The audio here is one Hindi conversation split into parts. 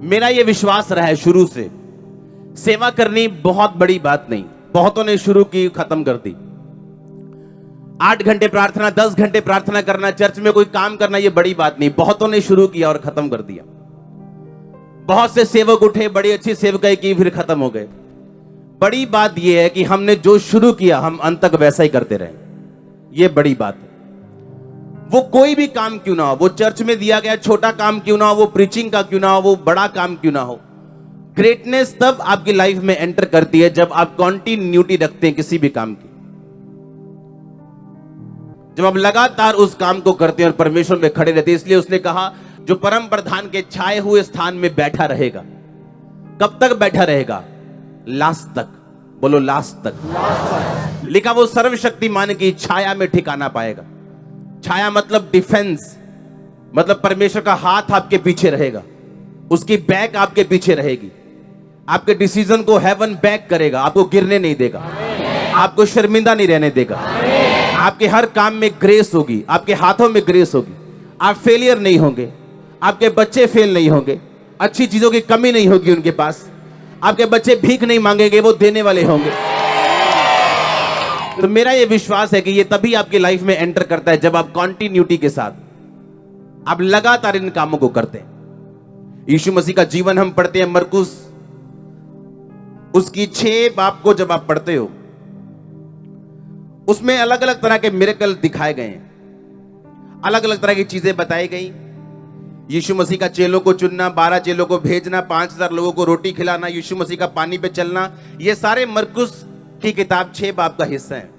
मेरा यह विश्वास रहा है शुरू से, सेवा करनी बहुत बड़ी बात नहीं। बहुतों ने शुरू की, खत्म कर दी। 8 घंटे प्रार्थना, 10 घंटे प्रार्थना करना, चर्च में कोई काम करना, यह बड़ी बात नहीं। बहुतों ने शुरू किया और खत्म कर दिया। बहुत से सेवक उठे, बड़ी अच्छी सेवकाई की, फिर खत्म हो गए। बड़ी बात यह है कि हमने जो शुरू किया हम अंत तक वैसा ही करते रहे। यह बड़ी बात है। वो कोई भी काम क्यों ना हो, वो चर्च में दिया गया छोटा काम क्यों ना हो, वो प्रीचिंग का क्यों ना हो, वो बड़ा काम क्यों ना हो, ग्रेटनेस तब आपकी लाइफ में एंटर करती है जब आप कॉन्टिन्यूटी रखते हैं किसी भी काम की। जब आप लगातार उस काम को करते हैं और परमेश्वर में खड़े रहते हैं। इसलिए उसने कहा, जो परम प्रधान के छाए हुए स्थान में बैठा रहेगा। कब तक बैठा रहेगा? लास्ट तक। बोलो लास्ट तक। लिखा, वो सर्वशक्तिमान की छाया में ठिकाना पाएगा। छाया मतलब डिफेंस, मतलब परमेश्वर का हाथ आपके पीछे रहेगा, उसकी बैक आपके पीछे रहेगी, आपके डिसीजन को हेवन बैक करेगा, आपको गिरने नहीं देगा, आपको शर्मिंदा नहीं रहने देगा। आपके हर काम में ग्रेस होगी, आपके हाथों में ग्रेस होगी, आप फेलियर नहीं होंगे, आपके बच्चे फेल नहीं होंगे, अच्छी चीजों की कमी नहीं होगी उनके पास, आपके बच्चे भीख नहीं मांगेंगे, वो देने वाले होंगे। तो मेरा यह विश्वास है कि यह तभी आपकी लाइफ में एंटर करता है जब आप कॉन्टिन्यूटी के साथ आप लगातार इन कामों को करते हैं। यीशु मसीह का जीवन हम पढ़ते हैं मरकुस, उसकी 6 बाब को जब आप पढ़ते हो, उसमें अलग अलग तरह के मिरेकल दिखाए गए हैं, अलग अलग तरह की चीजें बताई गई। यीशु मसीह का चेलों को चुनना, 12 चेलों को भेजना, 5000 लोगों को रोटी खिलाना, यीशु मसीह का पानी पे चलना, ये सारे मरकुस की किताब 6 बाब का हिस्सा है।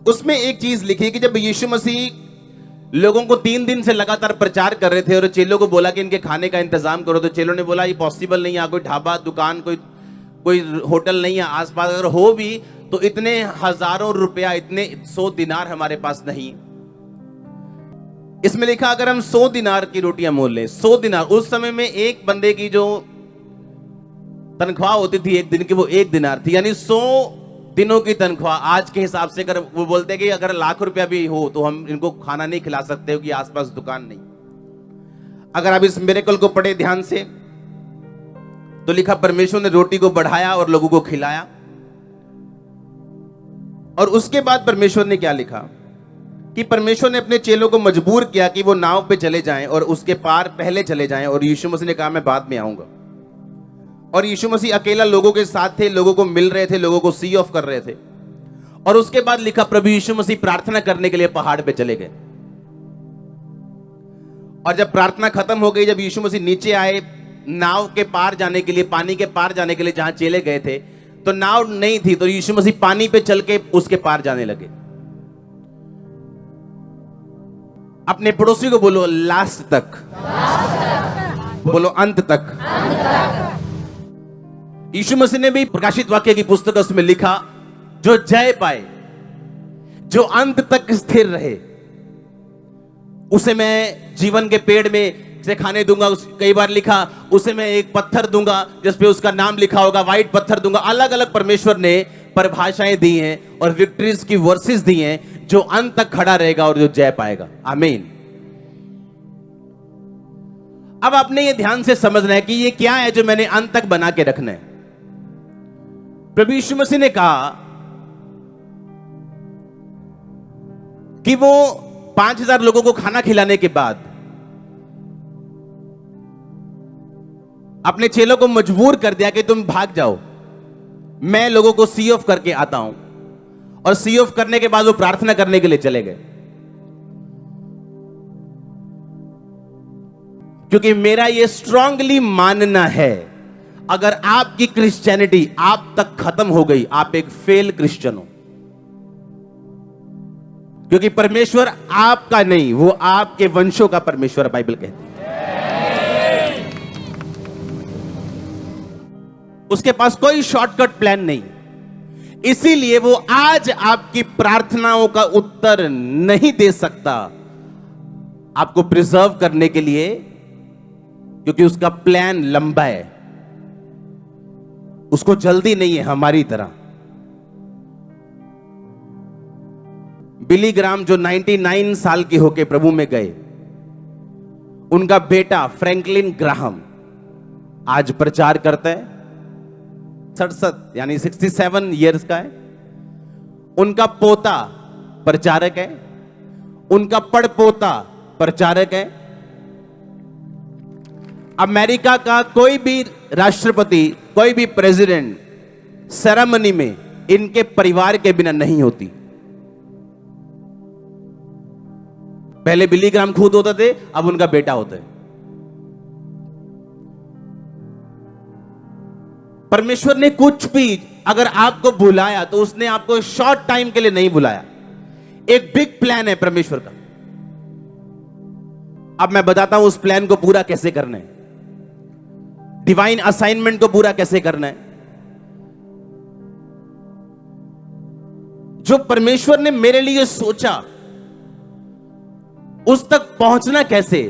उसमें एक चीज लिखी कि जब यीशु मसीह लोगों को 3 दिन से लगातार प्रचार कर रहे थे और चेलों को बोला कि इनके खाने का इंतजाम करो, तो चेलों ने बोला ये पॉसिबल नहीं है, कोई ढाबा दुकान कोई होटल नहीं है आसपास, अगर हो भी तो इतने हजारों रुपया, इतने 100 दिनार हमारे पास नहीं। इसमें लिखा अगर हम 100 दिनार की रोटियां मोल लें, 100 दिनार उस समय में एक बंदे की जो तनख्वाह होती थी एक दिन की, वो 1 दिनार थी, यानी 100 दिनों की तनख्वाह। आज के हिसाब से अगर वो बोलते कि अगर लाख रुपया भी हो तो हम इनको खाना नहीं खिला सकते, क्योंकि आसपास दुकान नहीं। अगर आप इस मिरेकल को पढ़े ध्यान से तो लिखा परमेश्वर ने रोटी को बढ़ाया और लोगों को खिलाया। और उसके बाद परमेश्वर ने क्या लिखा कि परमेश्वर ने अपने चेलों को मजबूर किया कि वो नाव पे चले जाएं और उसके पार पहले चले जाएं, और यीशु मसीह ने कहा मैं बाद में आऊंगा। और यीशु मसीह अकेला लोगों के साथ थे, लोगों को मिल रहे थे, लोगों को सी ऑफ कर रहे थे। और उसके बाद लिखा प्रभु यीशु मसीह प्रार्थना करने के लिए पहाड़ पे चले गए। और जब प्रार्थना खत्म हो गई, जब यीशु मसीह नीचे आए नाव के पार जाने के लिए, पानी के पार जाने के लिए, जहां चेले गए थे तो नाव नहीं थी, तो यीशु मसीह पानी पे चल के उसके पार जाने लगे। अपने पड़ोसी को बोलो लास्ट तक, बोलो अंत तक। यीशु मसीह ने भी प्रकाशित वाक्य की पुस्तक उसमें लिखा, जो जय पाए, जो अंत तक स्थिर रहे, उसे मैं जीवन के पेड़ में से खाने दूंगा। कई बार लिखा उसे मैं एक पत्थर दूंगा जिसपे उसका नाम लिखा होगा, व्हाइट पत्थर दूंगा। अलग अलग परमेश्वर ने परिभाषाएं दी हैं और विक्ट्रीज की वर्सेस दी हैं, जो अंत तक खड़ा रहेगा और जो जय पाएगा। आमीन। अब आपने ये ध्यान से समझना है कि ये क्या है जो मैंने अंत तक बना के रखना है। प्रभु यीशु मसीह ने कहा कि वो 5000 लोगों को खाना खिलाने के बाद अपने चेलों को मजबूर कर दिया कि तुम भाग जाओ, मैं लोगों को सी ऑफ करके आता हूं। और सी ऑफ करने के बाद वो प्रार्थना करने के लिए चले गए। क्योंकि मेरा ये स्ट्रांगली मानना है, अगर आपकी क्रिश्चियनिटी आप तक खत्म हो गई, आप एक फेल क्रिश्चियन हो। क्योंकि परमेश्वर आपका नहीं, वो आपके वंशों का परमेश्वर, बाइबल कहती है। उसके पास कोई शॉर्टकट प्लान नहीं। इसीलिए वो आज आपकी प्रार्थनाओं का उत्तर नहीं दे सकता, आपको प्रिजर्व करने के लिए, क्योंकि उसका प्लान लंबा है, उसको जल्दी नहीं है हमारी तरह। बिली ग्राम जो 99 साल के होके प्रभु में गए, उनका बेटा फ्रैंकलिन ग्राहम आज प्रचार करता है, 67 यानी 67 इयर्स का है। उनका पोता प्रचारक है, उनका पड़पोता प्रचारक है। अमेरिका का कोई भी राष्ट्रपति, कोई भी प्रेसिडेंट सेरेमनी में इनके परिवार के बिना नहीं होती। पहले बिली ग्राम खुद होते थे, अब उनका बेटा होता है। परमेश्वर ने कुछ भी अगर आपको बुलाया तो उसने आपको शॉर्ट टाइम के लिए नहीं बुलाया। एक बिग प्लान है परमेश्वर का। अब मैं बताता हूं उस प्लान को पूरा कैसे करना है, डिवाइन असाइनमेंट को पूरा कैसे करना है। जो परमेश्वर ने मेरे लिए सोचा उस तक पहुंचना कैसे,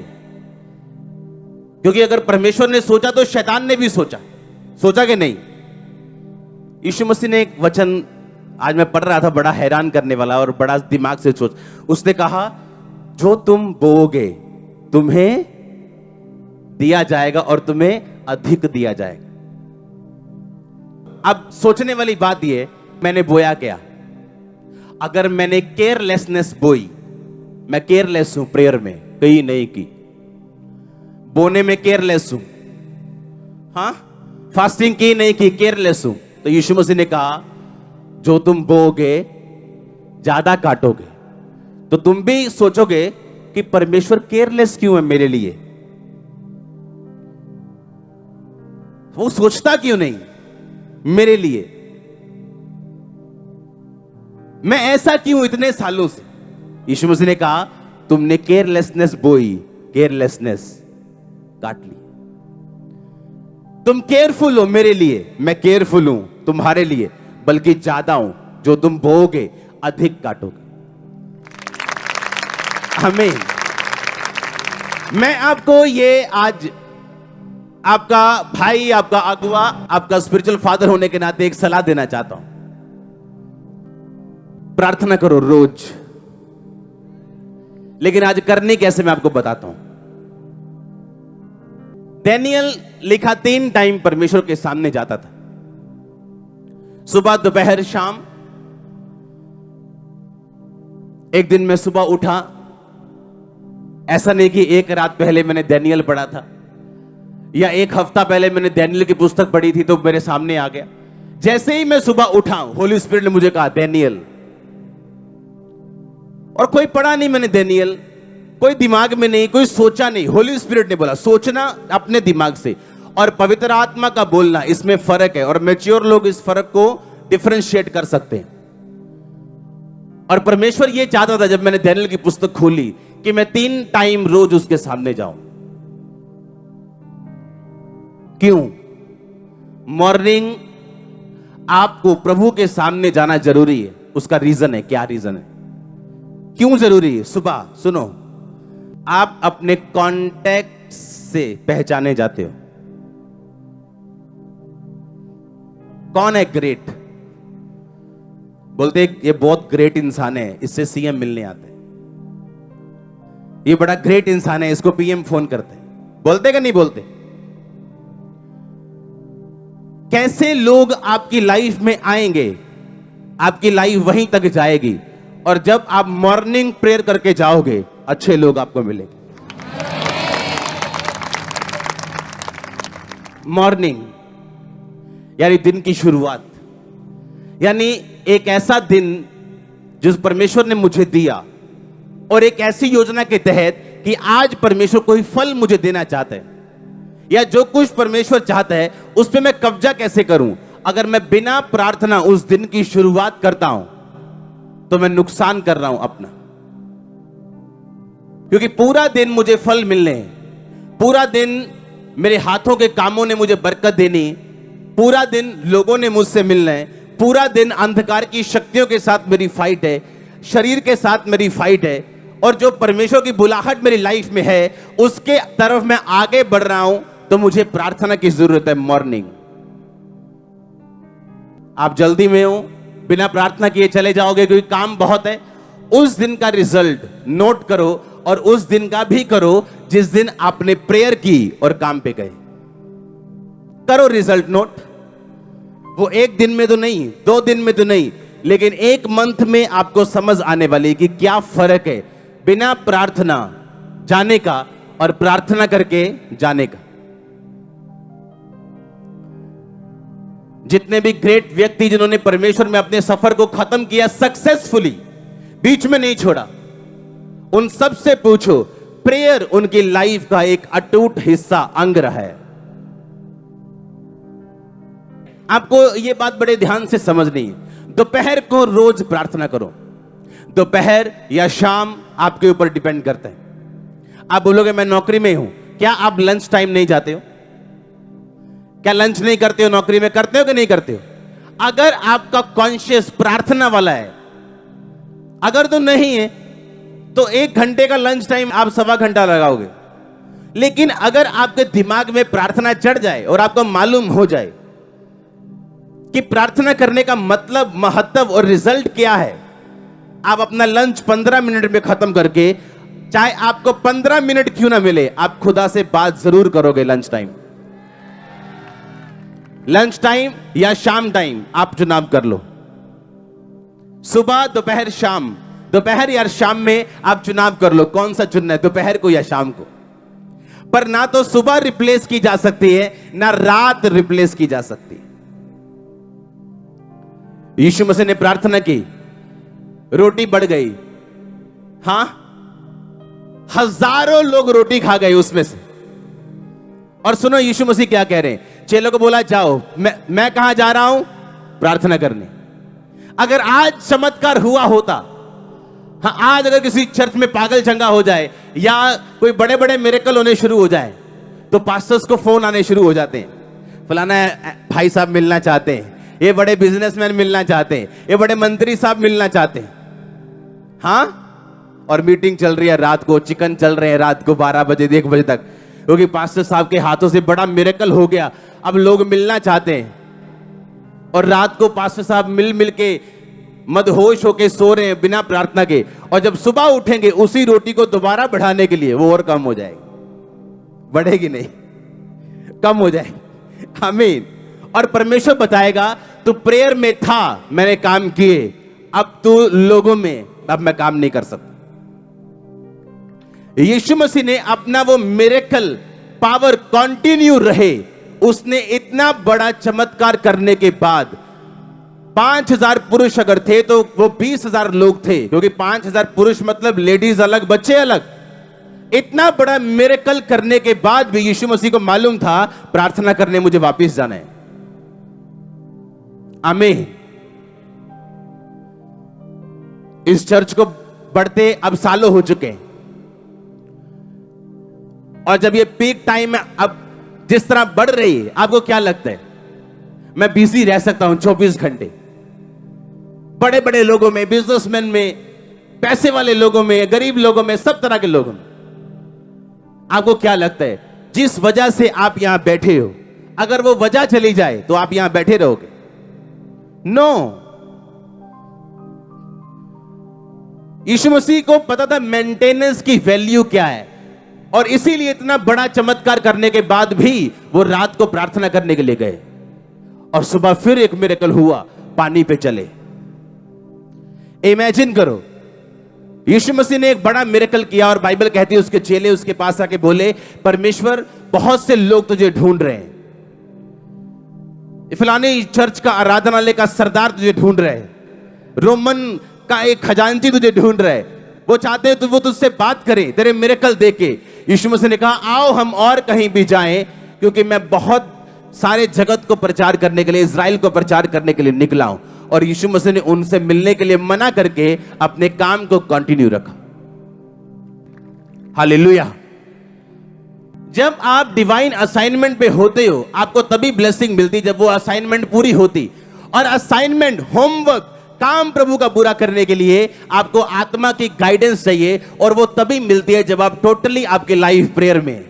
क्योंकि अगर परमेश्वर ने सोचा तो शैतान ने भी सोचा कि नहीं। यीशु मसीह ने एक वचन आज मैं पढ़ रहा था, बड़ा हैरान करने वाला और बड़ा दिमाग से सोच। उसने कहा, जो तुम बोओगे तुम्हें दिया जाएगा और तुम्हें अधिक दिया जाएगा। अब सोचने वाली बात यह, मैंने बोया क्या? अगर मैंने केयरलेसनेस बोई, मैं केयरलेस हूं प्रेयर में, कहीं नहीं की, बोने में केयरलेस हूं, हां, फास्टिंग की नहीं की, केयरलेस हूं, तो यीशु मसीह ने कहा जो तुम बोओगे ज्यादा काटोगे। तो तुम भी सोचोगे कि परमेश्वर केयरलेस क्यों है मेरे लिए, वो सोचता क्यों नहीं मेरे लिए, मैं ऐसा क्यों इतने सालों से। यीशु मसीह ने कहा तुमने केयरलेसनेस बोई, केयरलेसनेस काट ली। तुम केयरफुल हो मेरे लिए, मैं केयरफुल हूं तुम्हारे लिए, बल्कि ज्यादा हूं। जो तुम बोओगे अधिक काटोगे। आमीन। मैं आपको ये आज आपका भाई, आपका अगुआ, आपका स्पिरिचुअल फादर होने के नाते एक सलाह देना चाहता हूं। प्रार्थना करो रोज, लेकिन आज करनी कैसे मैं आपको बताता हूं। डैनियल लिखा 3 टाइम परमेश्वर के सामने जाता था, सुबह, दोपहर, शाम। एक दिन मैं सुबह उठा, ऐसा नहीं कि एक रात पहले मैंने डैनियल पढ़ा था या एक हफ्ता पहले मैंने डैनियल की पुस्तक पढ़ी थी तो मेरे सामने आ गया। जैसे ही मैं सुबह उठा, होली स्पिरिट ने मुझे कहा डैनियल, और कोई पढ़ा नहीं मैंने डैनियल, कोई दिमाग में नहीं, कोई सोचा नहीं। होली स्पिरिट ने बोला। सोचना अपने दिमाग से और पवित्र आत्मा का बोलना, इसमें फर्क है, और मैच्योर लोग इस फर्क को डिफरेंशिएट कर सकते हैं। और परमेश्वर यह चाहता था जब मैंने डैनियल की पुस्तक खोली कि मैं 3 टाइम रोज उसके सामने जाऊं। क्यों? मॉर्निंग आपको प्रभु के सामने जाना जरूरी है। उसका रीजन है, क्या रीजन है, क्यों जरूरी है? सुबह सुनो, आप अपने कॉन्टैक्ट से पहचाने जाते हो। कौन है ग्रेट? बोलते ये बहुत ग्रेट इंसान है, इससे सीएम मिलने आते हैं, ये बड़ा ग्रेट इंसान है, इसको पीएम फोन करते हैं। बोलते कि नहीं बोलते? कैसे लोग आपकी लाइफ में आएंगे, आपकी लाइफ वहीं तक जाएगी। और जब आप मॉर्निंग प्रेयर करके जाओगे, अच्छे लोग आपको मिलेंगे। मॉर्निंग यानी दिन की शुरुआत, यानी एक ऐसा दिन जिस परमेश्वर ने मुझे दिया, और एक ऐसी योजना के तहत कि आज परमेश्वर कोई फल मुझे देना चाहता है, या जो कुछ परमेश्वर चाहता है उस पर मैं कब्जा कैसे करूं। अगर मैं बिना प्रार्थना उस दिन की शुरुआत करता हूं तो मैं नुकसान कर रहा हूं अपना, क्योंकि पूरा दिन मुझे फल मिलने हैं, पूरा दिन मेरे हाथों के कामों ने मुझे बरकत देनी, पूरा दिन लोगों ने मुझसे मिलना है, पूरा दिन अंधकार की शक्तियों के साथ मेरी फाइट है, शरीर के साथ मेरी फाइट है, और जो परमेश्वर की बुलाहट मेरी लाइफ में है उसके तरफ मैं आगे बढ़ रहा हूं, तो मुझे प्रार्थना की जरूरत है। मॉर्निंग आप जल्दी में हो, बिना प्रार्थना किए चले जाओगे क्योंकि काम बहुत है। उस दिन का रिजल्ट नोट करो, और उस दिन का भी करो जिस दिन आपने प्रेयर की और काम पे गए। करो रिजल्ट नोट। वो एक दिन में तो नहीं, 2 दिन में तो नहीं, लेकिन 1 मंथ में आपको समझ आने वाली कि क्या फर्क है बिना प्रार्थना जाने का और प्रार्थना करके जाने का। जितने भी ग्रेट व्यक्ति जिन्होंने परमेश्वर में अपने सफर को खत्म किया सक्सेसफुली, बीच में नहीं छोड़ा, उन सब से पूछो, प्रेयर उनकी लाइफ का एक अटूट हिस्सा, अंग रहा है। आपको यह बात बड़े ध्यान से समझनी है। दोपहर को रोज प्रार्थना करो। दोपहर या शाम आपके ऊपर डिपेंड करता है। आप बोलोगे मैं नौकरी में हूं, क्या आप लंच टाइम नहीं जाते हो? क्या लंच नहीं करते हो? नौकरी में करते हो कि नहीं करते हो? अगर आपका कॉन्शियस प्रार्थना वाला है, अगर तो नहीं है तो 1 घंटे का लंच टाइम आप 1.25 घंटा लगाओगे। लेकिन अगर आपके दिमाग में प्रार्थना चढ़ जाए और आपको मालूम हो जाए कि प्रार्थना करने का मतलब, महत्व और रिजल्ट क्या है, आप अपना लंच 15 मिनट में खत्म करके, चाहे आपको 15 मिनट क्यों ना मिले, आप खुदा से बात जरूर करोगे। लंच टाइम या शाम टाइम आप चुनाव कर लो। सुबह, दोपहर, शाम, दोपहर या शाम में आप चुनाव कर लो कौन सा चुनना है, दोपहर को या शाम को। पर ना तो सुबह रिप्लेस की जा सकती है, ना रात रिप्लेस की जा सकती है। यीशु मसीह ने प्रार्थना की, रोटी बढ़ गई। हां, हजारों लोग रोटी खा गए उसमें से। और सुनो यीशु मसीह क्या कह रहे हैं, चेलों को बोला जाओ, मैं कहां जा रहा हूं? प्रार्थना करने। अगर आज चमत्कार हुआ होता, हाँ, आज अगर किसी चर्च में पागल चंगा हो जाए या कोई बड़े बड़े मिरेकल होने शुरू हो जाए, तो पास्टर्स को फोन आने शुरू हो जाते हैं, फलाना भाई साहब मिलना चाहते हैं, ये बड़े बिजनेसमैन मिलना चाहते हैं, ये बड़े मंत्री साहब मिलना चाहते हैं। हाँ, और मीटिंग चल रही है रात को, चिकन चल रहे हैं रात को 12 बजे 1 बजे तक, क्योंकि पास्टर साहब के हाथों से बड़ा मिरेकल हो गया। अब लोग मिलना चाहते हैं और रात को पास्टर साहब मिल के मदहोश होके सो रहे हैं बिना प्रार्थना के, और जब सुबह उठेंगे उसी रोटी को दोबारा बढ़ाने के लिए, वो और कम हो जाएगी, बढ़ेगी नहीं, कम हो जाएगी। आमीन। और परमेश्वर बताएगा तू प्रेयर में था, मैंने काम किए, अब तू लोगों में, अब मैं काम नहीं कर सकता। यीशु मसीह ने अपना वो मिरेकल पावर कंटिन्यू रहे। उसने इतना बड़ा चमत्कार करने के बाद 5000 पुरुष अगर थे तो वो 20,000 लोग थे, क्योंकि 5000 पुरुष मतलब लेडीज अलग, बच्चे अलग। इतना बड़ा मिरेकल करने के बाद भी यीशु मसीह को मालूम था प्रार्थना करने मुझे वापस जाना है। आमीन। इस चर्च को बढ़ते अब सालों हो चुके हैं, और जब ये पीक टाइम है, अब जिस तरह बढ़ रही है, आपको क्या लगता है मैं बिजी रह सकता हूं 24 घंटे? बड़े बड़े लोगों में, बिजनेसमैन में, पैसे वाले लोगों में, गरीब लोगों में, सब तरह के लोगों में। आपको क्या लगता है जिस वजह से आप यहां बैठे हो, अगर वो वजह चली जाए तो आप यहां बैठे रहोगे? नो। यीशु मसीह को पता था मेंटेनेंस की वैल्यू क्या है, और इसीलिए इतना बड़ा चमत्कार करने के बाद भी वो रात को प्रार्थना करने के लिए गए, और सुबह फिर एक मिरेकल हुआ, पानी पे चले। इमेजिन करो, यीशु मसीह ने एक बड़ा मिरेकल किया, और बाइबल कहती है उसके चेले उसके पास आके बोले, परमेश्वर बहुत से लोग तुझे ढूंढ रहे हैं, फलानी चर्च का आराधनालय का सरदार तुझे ढूंढ रहे हैं, रोमन का एक खजांची तुझे ढूंढ रहे हैं, वो चाहते हैं तो वो तुझसे बात करें तेरे मिरेकल देख के। यीशु मसीह ने कहा आओ हम और कहीं भी जाएं, क्योंकि मैं बहुत सारे जगत को प्रचार करने के लिए, इज़राइल को प्रचार करने के लिए निकला हूं। और यीशु मसीह ने उनसे मिलने के लिए मना करके अपने काम को कंटिन्यू रखा। हालेलुया। जब आप डिवाइन असाइनमेंट पे होते हो, आपको तभी ब्लेसिंग मिलती जब वो असाइनमेंट पूरी होती। और असाइनमेंट, होमवर्क, काम प्रभु का पूरा करने के लिए आपको आत्मा की गाइडेंस चाहिए, और वो तभी मिलती है जब आप टोटली आपके लाइफ प्रेयर में।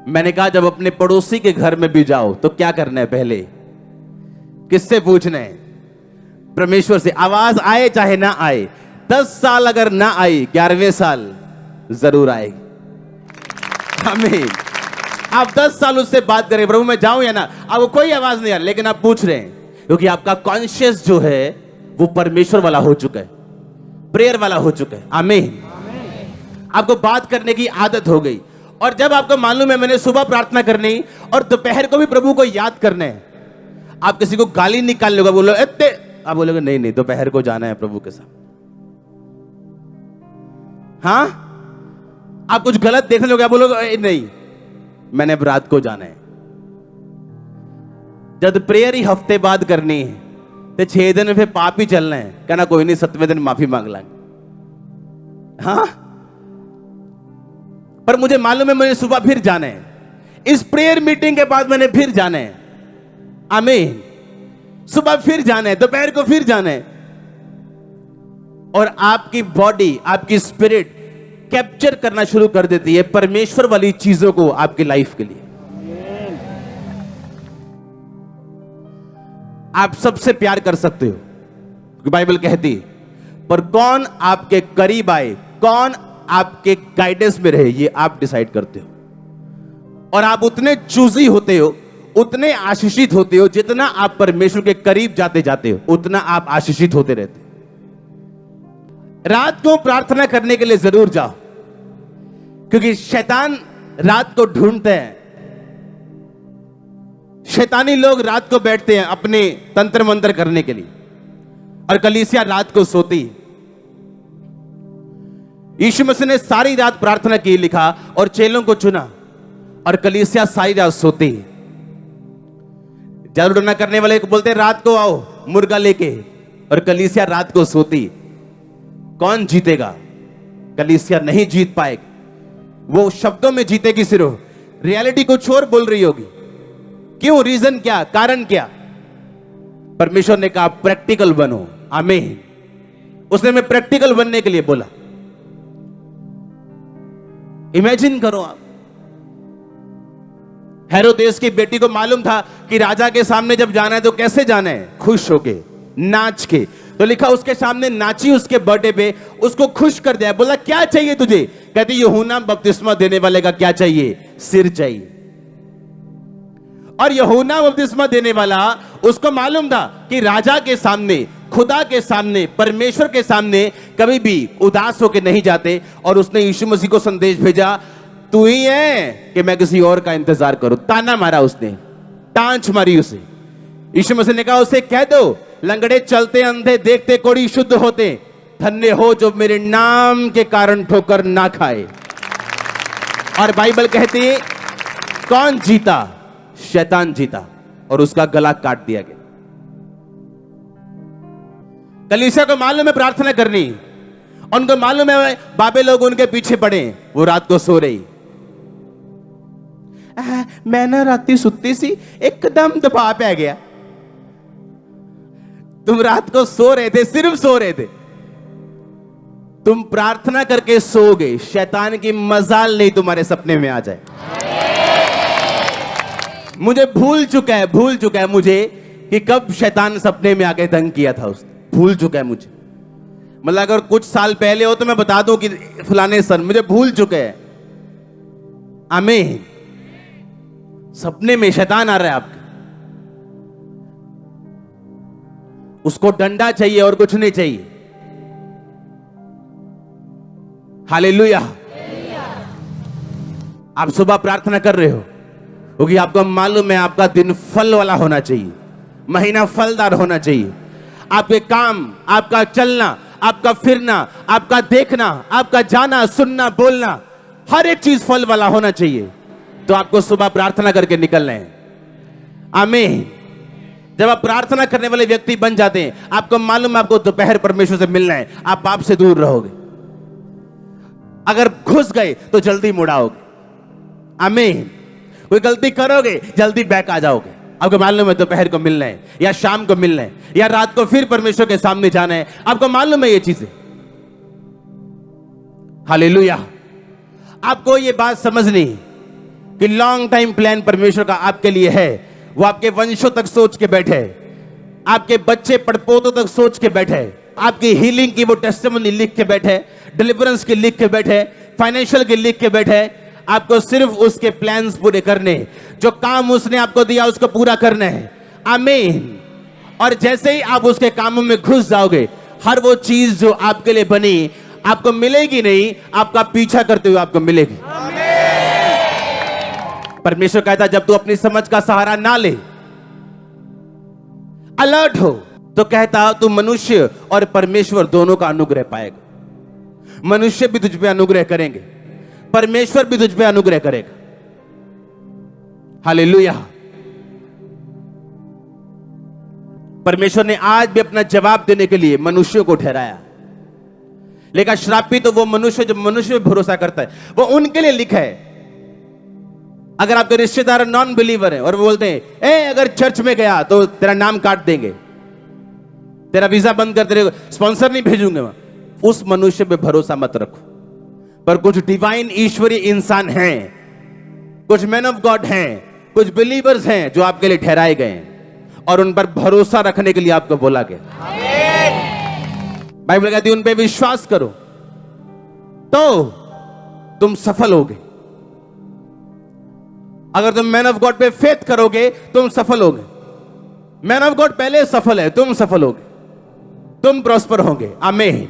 मैंने कहा जब अपने पड़ोसी के घर में भी जाओ तो क्या करना है? पहले किससे पूछना है? परमेश्वर से। आवाज आए चाहे ना आए, 10 साल अगर ना आई, 11वें साल जरूर आएगी। आमीन। आप 10 साल उससे बात करें, प्रभु मैं जाऊं या ना, आपको कोई आवाज नहीं आ रही, लेकिन आप पूछ रहे हैं क्योंकि आपका कॉन्शियस जो है वो परमेश्वर वाला हो चुका है, प्रेयर वाला हो चुका है। आमीन। आपको बात करने की आदत हो गई। और जब आपको मालूम है मैंने सुबह प्रार्थना करनी और दोपहर को भी प्रभु को याद करना है, आप किसी को गाली निकाल लोगे, बोलो इतने, आप बोलोगे नहीं नहीं दोपहर को जाना है प्रभु के साथ। हाँ, आप कुछ गलत देखने लोगे, आप बोलोगे नहीं मैंने अब रात को जाना है। जब प्रेयर ही हफ्ते बाद करनी है तो 6 दिन में फिर पाप ही चलना है, कहना कोई नहीं 7वें दिन माफी मांग लाएंगे। हाँ, पर मुझे मालूम है मुझे सुबह फिर जाना है, इस प्रेयर मीटिंग के बाद मैंने फिर जाना है। आमीन। सुबह फिर जाना है, दोपहर को फिर जाना है। और आपकी बॉडी, आपकी स्पिरिट कैप्चर करना शुरू कर देती है परमेश्वर वाली चीजों को आपकी लाइफ के लिए। आप सबसे प्यार कर सकते हो क्योंकि बाइबल कहती है, पर कौन आपके करीब आए, कौन आपके गाइडेंस में रहे, ये आप डिसाइड करते हो। और आप उतने चूजी होते हो, उतने आशीषित होते हो, जितना आप परमेश्वर के करीब जाते जाते हो उतना आप आशीषित होते रहते हो। रात को प्रार्थना करने के लिए जरूर जाओ क्योंकि शैतान रात को ढूंढते हैं। शैतानी लोग रात को बैठते हैं अपने तंत्र मंत्र करने के लिए, और कलीसिया रात को सोती है। यीशु मसीह ने सारी रात प्रार्थना की, लिखा, और चेलों को चुना, और कलीसिया सारी रात सोती है। जादू टोना करने वाले को बोलते रात को आओ मुर्गा लेके, और कलीसिया रात को सोती। कौन जीतेगा? कलीसिया नहीं जीत पाएगी। वो शब्दों में जीतेगी सिर्फ, रियलिटी कुछ और बोल रही होगी। क्यों? रीजन क्या, कारण क्या? परमेश्वर ने कहा प्रैक्टिकल बनो। आमीन। उसने मैं प्रैक्टिकल बनने के लिए बोला। इमेजिन करो आप, हेरोदेस की बेटी को मालूम था कि राजा के सामने जब जाना है तो कैसे जाना है, खुश होके, नाच के। तो लिखा उसके सामने नाची, उसके बर्थडे पे उसको खुश कर दिया। बोला क्या चाहिए तुझे? कहती यूहन्ना बपतिस्मा देने वाले का क्या चाहिए? सिर चाहिए। और यूहन्ना बपतिस्मा देने वाला, उसको मालूम था कि राजा के सामने, खुदा के सामने, परमेश्वर के सामने कभी भी उदास होकर नहीं जाते। और उसने यीशु मसीह को संदेश भेजा, तू ही है कि मैं किसी और का इंतजार करूं। ताना मारा उसने, टांच मारी उसे। यीशु मसीह ने कहा उसे कह दो, लंगड़े चलते, अंधे देखते, कोढ़ी शुद्ध होते, धन्य हो जो मेरे नाम के कारण ठोकर ना खाए। और बाइबल कहती है कौन जीता? शैतान जीता और उसका गला काट दिया गया। कलीसिया को मालूम है प्रार्थना करनी, उनको मालूम है बाबे लोग उनके पीछे पड़े, वो रात को सो रही। मैं ना राती सुत्ती सी, एकदम दबाव पै गया। तुम रात को सो रहे थे, सिर्फ सो रहे थे, तुम प्रार्थना करके सो गए। शैतान की मजाल नहीं तुम्हारे सपने में आ जाए। मुझे भूल चुका है मुझे कि कब शैतान सपने में आके तंग किया था उसने, भूल चुका है मुझे। मतलब अगर कुछ साल पहले हो तो मैं बता दूं कि फलाने सन, मुझे भूल चुके हैं। आमीन। सपने में शैतान आ रहा है आपके, उसको डंडा चाहिए और कुछ नहीं चाहिए। हालेलुया। आप सुबह प्रार्थना कर रहे हो क्योंकि आपको मालूम है आपका दिन फल वाला होना चाहिए, महीना फलदार होना चाहिए। आपके काम, आपका चलना, आपका फिरना, आपका देखना, आपका जाना, सुनना, बोलना, हर एक चीज फल वाला होना चाहिए। तो आपको सुबह प्रार्थना करके निकलना है। आमीन। जब आप प्रार्थना करने वाले व्यक्ति बन जाते हैं, आपको मालूम है आपको दोपहर परमेश्वर से मिलना है, आप पाप से दूर रहोगे। अगर घुस गए तो जल्दी मुड़ाओगे। आमीन। कोई गलती करोगे जल्दी बैक आ जाओगे। आपको मालूम है दोपहर को मिलना है, या शाम को मिलना है, या रात को फिर परमेश्वर के सामने जाना है। आपको मालूम है ये चीजें। हालेलुया। आपको ये बात समझनी कि लॉन्ग टाइम प्लान परमेश्वर का आपके लिए है। वो आपके वंशों तक सोच के बैठे, आपके बच्चे पड़पोतों तक सोच के बैठे, आपकी हीलिंग की वो टेस्टिमनी लिख के बैठे, डिलीवरेंस की लिख के बैठे, फाइनेंशियल की लिख के बैठे, आपको सिर्फ उसके प्लान्स पूरे करने, जो काम उसने आपको दिया उसको पूरा करना है। आमीन। और जैसे ही आप उसके कामों में घुस जाओगे, हर वो चीज जो आपके लिए बनी आपको मिलेगी नहीं, आपका पीछा करते हुए आपको मिलेगी। परमेश्वर कहता है जब तू अपनी समझ का सहारा ना ले, अलर्ट हो, तो कहता तू मनुष्य और परमेश्वर दोनों का अनुग्रह पाएगा। मनुष्य भी तुझ पे अनुग्रह करेंगे, परमेश्वर भी तुझ पे अनुग्रह करेगा। हालेलुया। परमेश्वर ने आज भी अपना जवाब देने के लिए मनुष्यों को ठहराया, लेकिन श्रापित तो वो मनुष्य जो मनुष्य पे भरोसा करता है, वो उनके लिए लिखा है। अगर आपके रिश्तेदार नॉन बिलीवर हैं और वो बोलते हैं ए अगर चर्च में गया तो तेरा नाम काट देंगे, तेरा वीजा बंद कर देंगे, स्पॉन्सर नहीं भेजूंगे, उस मनुष्य पे भरोसा मत रखो। पर कुछ डिवाइन ईश्वरीय इंसान हैं, कुछ मैन ऑफ गॉड हैं, कुछ बिलीवर्स हैं जो आपके लिए ठहराए गए हैं और उन पर भरोसा रखने के लिए आपको बोला गया। बाइबल कहती है उन पे विश्वास करो तो तुम सफल होगे। अगर तुम मैन ऑफ गॉड पे फेथ करोगे तुम सफल होगे। मैन ऑफ गॉड पहले सफल है, तुम सफल होगे, तुम प्रॉस्पर होंगे। आमीन।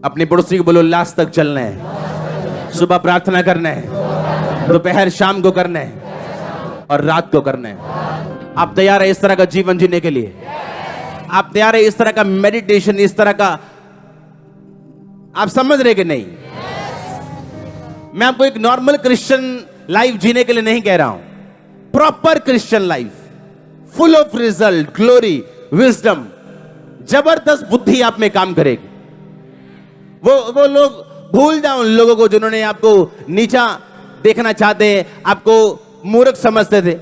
अपनी पड़ोसी को बोलो लास्ट तक चलना है, सुबह प्रार्थना करना है, दोपहर शाम को करना है और रात को करना है। आप तैयार है इस तरह का जीवन जीने के लिए? आप तैयार है इस तरह का मेडिटेशन, इस तरह का? आप समझ रहे कि नहीं? मैं आपको एक नॉर्मल क्रिश्चियन लाइफ जीने के लिए नहीं कह रहा हूं, proper Christian life, full of result, glory, wisdom, जबरदस्त बुद्धि आप में काम करेगी। वो लोग भूल जाओ उन लोगों को जिन्होंने आपको नीचा देखना चाहते हैं, आपको मूर्ख समझते थे,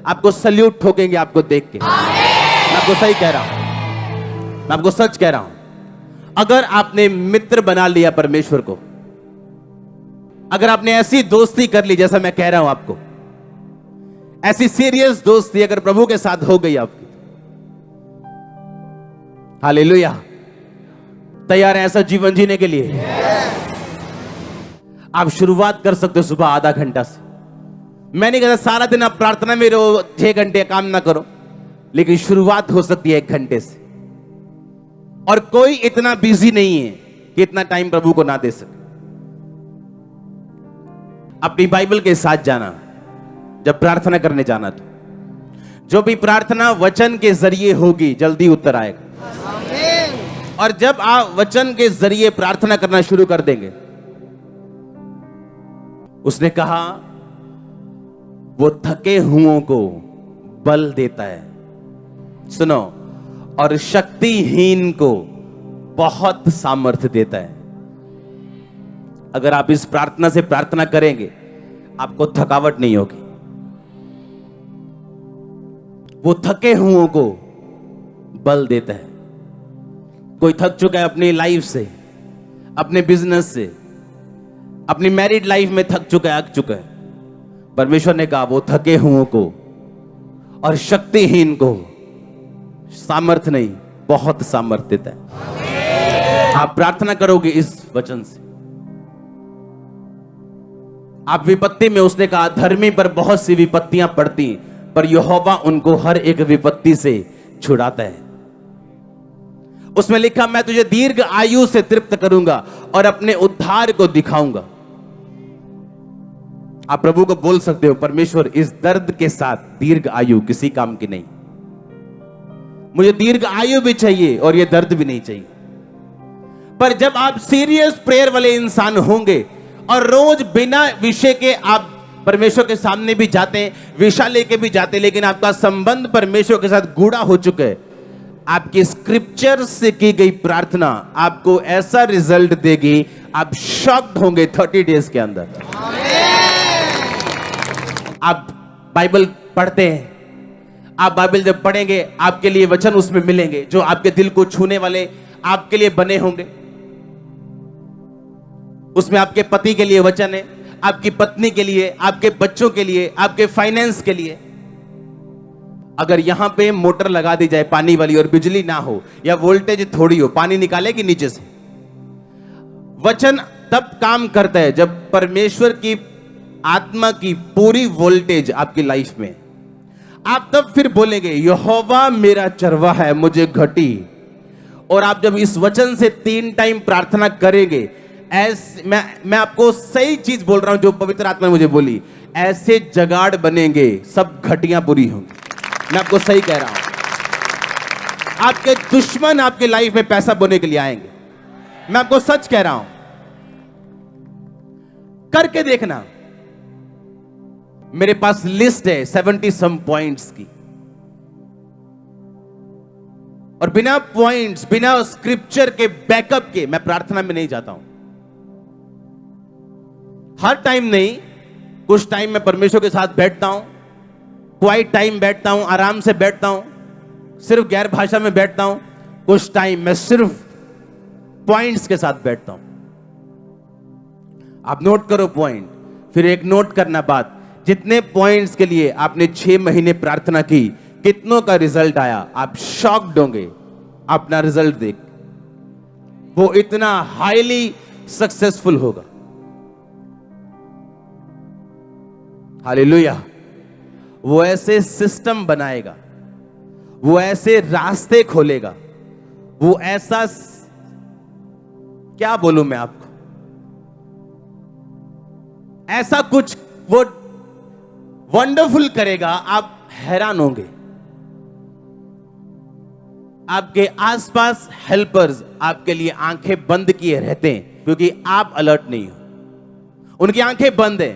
आपको सल्यूट ठोकेंगे आपको देख के। मैं आपको सही कह रहा हूं, मैं आपको सच कह रहा हूं। अगर आपने मित्र बना लिया परमेश्वर को, अगर आपने ऐसी दोस्ती कर ली जैसा मैं कह रहा हूं आपको, ऐसी सीरियस दोस्ती अगर प्रभु के साथ हो गई आपकी, हालेलुया। तैयार है ऐसा जीवन जीने के लिए? आप शुरुआत कर सकते हो सुबह आधा घंटा से। मैं नहीं कहता सारा दिन आप प्रार्थना में रहो, 6 घंटे काम ना करो, लेकिन शुरुआत हो सकती है 1 घंटे से। और कोई इतना बिजी नहीं है कि इतना टाइम प्रभु को ना दे सके। अपनी बाइबल के साथ जाना, जब प्रार्थना करने जाना तो जो भी प्रार्थना वचन के जरिए होगी जल्दी उत्तर आएगा। और जब आप वचन के जरिए प्रार्थना करना शुरू कर देंगे, उसने कहा वो थके हुओं को बल देता है, सुनो, और शक्तिहीन को बहुत सामर्थ्य देता है। अगर आप इस प्रार्थना से प्रार्थना करेंगे आपको थकावट नहीं होगी। वो थके हुओं को बल देता है। कोई थक चुका है अपनी लाइफ से, अपने बिजनेस से, अपनी मैरिड लाइफ में थक चुका है, अक चुका है, परमेश्वर ने कहा वो थके हुओं को और शक्तिहीन को सामर्थ्य नहीं, बहुत सामर्थ्य देता है। आप प्रार्थना करोगे इस वचन से, आप विपत्ति में, उसने कहा धर्मी पर बहुत सी विपत्तियां पड़ती पर यहोवा उनको हर एक विपत्ति से छुड़ाता है। उसमें लिखा मैं तुझे दीर्घ आयु से तृप्त करूंगा और अपने उद्धार को दिखाऊंगा। आप प्रभु को बोल सकते हो परमेश्वर इस दर्द के साथ दीर्घ आयु किसी काम की नहीं, मुझे दीर्घ आयु भी चाहिए और यह दर्द भी नहीं चाहिए। पर जब आप सीरियस प्रेयर वाले इंसान होंगे और रोज बिना विषय के आप परमेश्वर के सामने भी जाते हैं, विषय लेके भी जाते हैं, लेकिन आपका संबंध परमेश्वर के साथ गूढ़ा हो चुका है, आपकी स्क्रिप्चर से की गई प्रार्थना आपको ऐसा रिजल्ट देगी, आप शॉक्ड होंगे 30 डेज के अंदर। आप बाइबल पढ़ते हैं, आप बाइबल जब पढ़ेंगे आपके लिए वचन उसमें मिलेंगे जो आपके दिल को छूने वाले आपके लिए बने होंगे। उसमें आपके पति के लिए वचन है, आपकी पत्नी के लिए, आपके बच्चों के लिए, आपके फाइनेंस के लिए। अगर यहां पे मोटर लगा दी जाए पानी वाली और बिजली ना हो या वोल्टेज थोड़ी हो, पानी निकालेगी नीचे से। वचन तब काम करता है जब परमेश्वर की आत्मा की पूरी वोल्टेज आपकी लाइफ में, आप तब फिर बोलेंगे यहोवा मेरा चरवाहा है, मुझे घटी। और आप जब इस वचन से 3 टाइम प्रार्थना करेंगे, मैं आपको सही चीज बोल रहा हूं जो पवित्र आत्मा ने मुझे बोली, ऐसे जगाड़ बनेंगे, सब घटियां पूरी होंगी। मैं आपको सही कह रहा हूं, आपके दुश्मन आपके लाइफ में पैसा बोने के लिए आएंगे। मैं आपको सच कह रहा हूं, करके देखना। मेरे पास लिस्ट है 70 सम पॉइंट्स की, और बिना पॉइंट्स, बिना स्क्रिप्चर के बैकअप के मैं प्रार्थना में नहीं जाता हूं। हर टाइम नहीं, कुछ टाइम मैं परमेश्वर के साथ बैठता हूं, क्वाइट टाइम बैठता हूं, आराम से बैठता हूं, सिर्फ गैर भाषा में बैठता हूं। कुछ टाइम मैं सिर्फ पॉइंट्स के साथ बैठता हूं। आप नोट करो पॉइंट, फिर एक नोट करना बात, जितने पॉइंट्स के लिए आपने 6 महीने प्रार्थना की, कितनों का रिजल्ट आया, आप शॉक्ड होंगे अपना रिजल्ट देख। वो इतना हाईली सक्सेसफुल होगा। हालेलुया। वो ऐसे सिस्टम बनाएगा, वो ऐसे रास्ते खोलेगा, वो ऐसा, क्या बोलूं मैं आपको, ऐसा कुछ वो वंडरफुल करेगा, आप हैरान होंगे। आपके आसपास हेल्पर्स आपके लिए आंखें बंद किए रहते हैं, क्योंकि आप अलर्ट नहीं हो। उनकी आंखें बंद है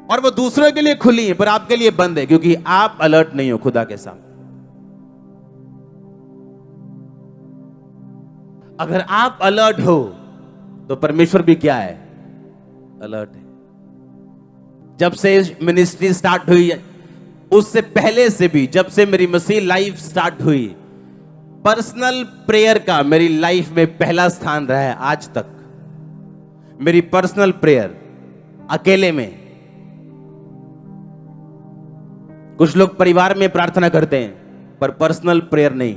और वो दूसरों के लिए खुली है, पर आपके लिए बंद है, क्योंकि आप अलर्ट नहीं हो खुदा के सामने। अगर आप अलर्ट हो तो परमेश्वर भी क्या है, अलर्ट है। जब से मिनिस्ट्री स्टार्ट हुई, उससे पहले से भी, जब से मेरी मसीह लाइफ स्टार्ट हुई, पर्सनल प्रेयर का मेरी लाइफ में पहला स्थान रहा है आज तक। मेरी पर्सनल प्रेयर, अकेले में। कुछ लोग परिवार में प्रार्थना करते हैं, पर पर्सनल प्रेयर नहीं,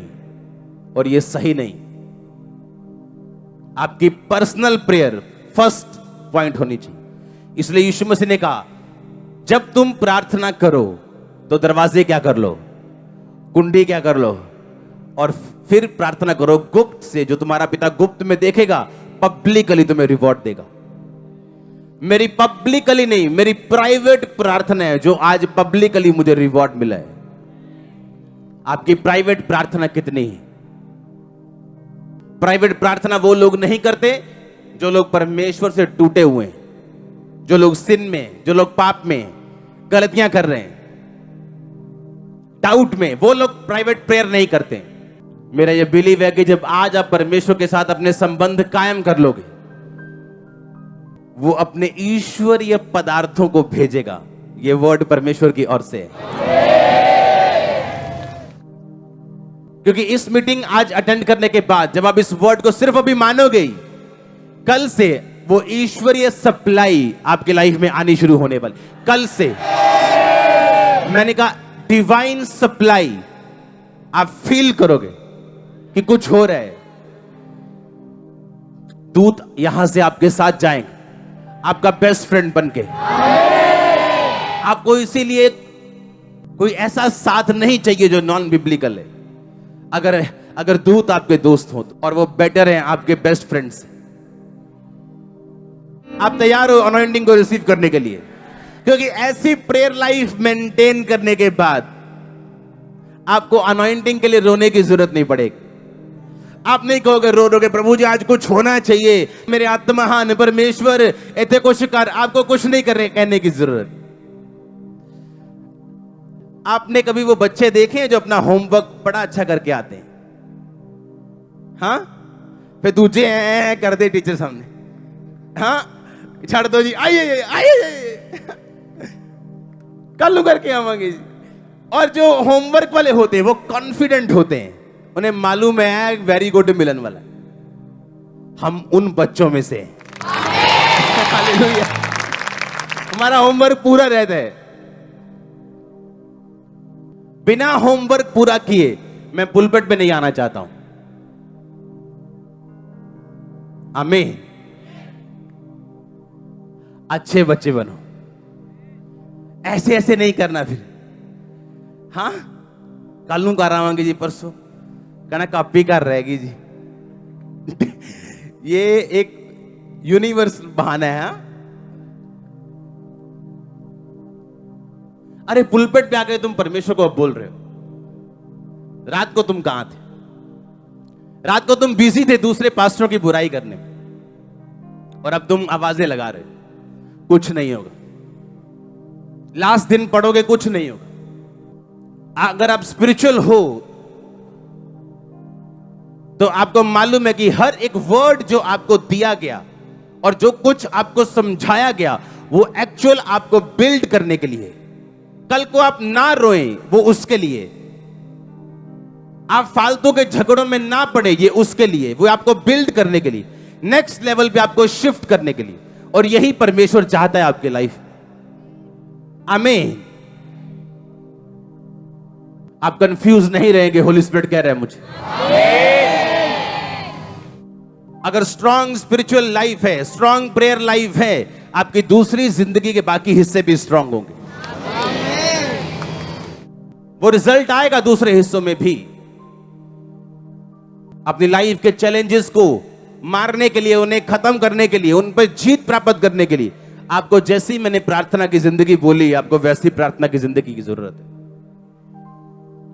और यह सही नहीं। आपकी पर्सनल प्रेयर फर्स्ट पॉइंट होनी चाहिए। इसलिए यीशु मसीह ने कहा, जब तुम प्रार्थना करो तो दरवाजे क्या कर लो, कुंडी क्या कर लो, और फिर प्रार्थना करो गुप्त से, जो तुम्हारा पिता गुप्त में देखेगा, पब्लिकली तुम्हें रिवॉर्ड देगा। मेरी पब्लिकली नहीं, मेरी प्राइवेट प्रार्थना है जो आज पब्लिकली मुझे रिवॉर्ड मिला है। आपकी प्राइवेट प्रार्थना कितनी है? प्राइवेट प्रार्थना वो लोग नहीं करते जो लोग परमेश्वर से टूटे हुए हैं, जो लोग सिन में, जो लोग पाप में, गलतियां कर रहे हैं, डाउट में, वो लोग प्राइवेट प्रेयर नहीं करते। मेरा यह बिलीव है कि जब आज आप परमेश्वर के साथ अपने संबंध कायम कर लोगे, वो अपने ईश्वरीय पदार्थों को भेजेगा। ये वर्ड परमेश्वर की ओर से है। क्योंकि इस मीटिंग आज अटेंड करने के बाद, जब आप इस वर्ड को सिर्फ अभी मानोगे, कल से वो ईश्वरीय सप्लाई आपकी लाइफ में आनी शुरू होने वाली। कल से मैंने कहा डिवाइन सप्लाई आप फील करोगे कि कुछ हो रहा है। दूत यहां से आपके साथ जाएंगे, आपका बेस्ट फ्रेंड बनके। आपको इसीलिए कोई ऐसा साथ नहीं चाहिए जो नॉन बिब्लिकल है। अगर दूत आपके दोस्त हो और वो बेटर है आपके बेस्ट फ्रेंड से, आप तैयार हो अनॉइंटिंग को रिसीव करने के लिए? क्योंकि ऐसी प्रेयर लाइफ मेंटेन करने के बाद आपको अनॉइंटिंग के लिए रोने की जरूरत नहीं पड़ेगी। आप नहीं कहोगे, रोगे प्रभु जी आज कुछ होना चाहिए, मेरे आत्महान परमेश्वर ऐसे कुछ कर। आपको कुछ नहीं करने कहने की जरूरत। आपने कभी वो बच्चे देखे हैं जो अपना होमवर्क बड़ा अच्छा करके आते हैं? हाँ, फिर दूजे कर दे टीचर सामने, हाँ छाड़ दो जी, आइए आइए कल करके आवांगे जी। और जो होमवर्क वाले होते हैं वो कॉन्फिडेंट होते हैं, उन्हें मालूम है वेरी गुड मिलन वाला। हम उन बच्चों में से हालेलुया। हमारा होमवर्क पूरा रहता है। बिना होमवर्क पूरा किए मैं पुलपिट पे नहीं आना चाहता हूं। आमीन। अच्छे बच्चे बनो, ऐसे ऐसे नहीं करना फिर। हाँ, कल नू कर आवांगे जी, परसों कहना कापी कर रहेगी जी। ये एक यूनिवर्सल बहाना है। हाँ? अरे पुलपेट पे आके तुम परमेश्वर को अब बोल रहे हो, रात को तुम कहां थे? रात को तुम बिजी थे दूसरे पास्टरों की बुराई करने में, और अब तुम आवाजें लगा रहे हो। कुछ नहीं होगा, लास्ट दिन पढ़ोगे कुछ नहीं होगा। अगर आप स्पिरिचुअल हो तो आपको मालूम है कि हर एक वर्ड जो आपको दिया गया और जो कुछ आपको समझाया गया वो एक्चुअल आपको बिल्ड करने के लिए। कल को आप ना रोएं, वो उसके लिए। आप फालतू के झगड़ों में ना पड़े, ये उसके लिए। वो आपको बिल्ड करने के लिए, नेक्स्ट लेवल पे आपको शिफ्ट करने के लिए। और यही परमेश्वर चाहता है आपके लाइफ में। आमीन। आप कंफ्यूज नहीं रहेंगे, होली स्पिरिट कह रहा है मुझे। अगर स्ट्रांग स्पिरिचुअल लाइफ है, स्ट्रांग प्रेयर लाइफ है, आपकी दूसरी जिंदगी के बाकी हिस्से भी स्ट्रांग होंगे। वो रिजल्ट आएगा दूसरे हिस्सों में भी। अपनी लाइफ के चैलेंजेस को मारने के लिए, उन्हें खत्म करने के लिए, उन पर जीत प्राप्त करने के लिए आपको जैसी मैंने प्रार्थना की जिंदगी बोली, आपको वैसी प्रार्थना की जिंदगी की जरूरत है।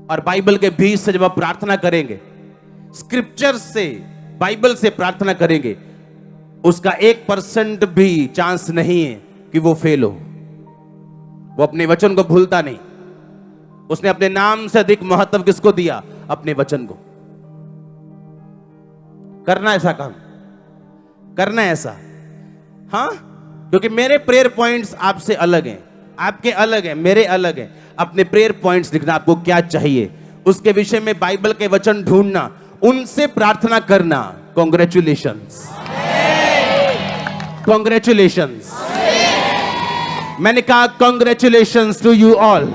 और बाइबल के बीच से जब आप प्रार्थना करेंगे, स्क्रिप्चर से, बाइबल से प्रार्थना करेंगे, उसका 1% भी चांस नहीं है कि वो फेल हो। वो अपने वचन को भूलता नहीं। उसने अपने नाम से अधिक महत्व किसको दिया? अपने वचन को। करना ऐसा काम, करना ऐसा। हाँ, क्योंकि मेरे प्रेयर पॉइंट्स आपसे अलग हैं, आपके अलग हैं, मेरे अलग हैं। अपने प्रेयर पॉइंट्स लिखना, आपको क्या चाहिए उसके विषय में बाइबल के वचन ढूंढना, उनसे प्रार्थना करना। Congratulations, congratulations. मैंने कहा कॉन्ग्रेचुलेशंस टू यू ऑल।